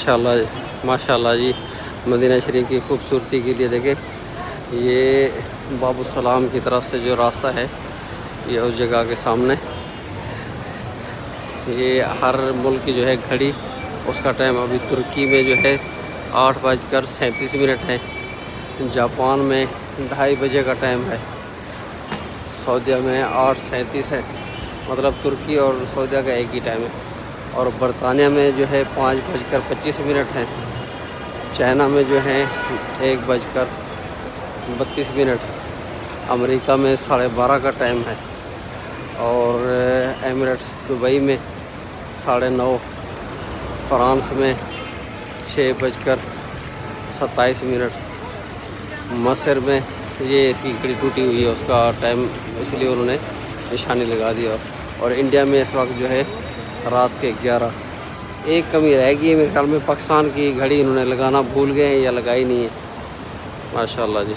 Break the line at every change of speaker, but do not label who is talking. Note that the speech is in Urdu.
ماشاءاللہ جی، مدینہ شریف کی خوبصورتی کے لیے دیکھیں، یہ باب السلام کی طرف سے جو راستہ ہے یہ اس جگہ کے سامنے، یہ ہر ملک کی جو ہے گھڑی اس کا ٹائم ابھی ترکی میں جو ہے 8:37 ہے، جاپان میں 2:30 بجے کا ٹائم ہے، سعودیہ میں 8:37 ہے، مطلب ترکی اور سعودیہ کا ایک ہی ٹائم ہے، اور برطانیہ میں جو ہے 5:25 ہے، چائنا میں جو ہے 1:32، امریکہ میں 12:30 کا ٹائم ہے، اور ایمریٹس دبئی میں 9:30، فرانس میں 6:27، مصر میں یہ اس کی گھڑی ٹوٹی ہوئی ہے، اس کا ٹائم اس لیے انہوں نے نشانی لگا دیا، اور انڈیا میں اس وقت جو ہے رات کے 11۔ ایک کمی رہ گئی ہے میرے خیال میں، پاکستان کی گھڑی انہوں نے لگانا بھول گئے ہیں یا لگائی نہیں ہے۔ ماشاءاللہ جی۔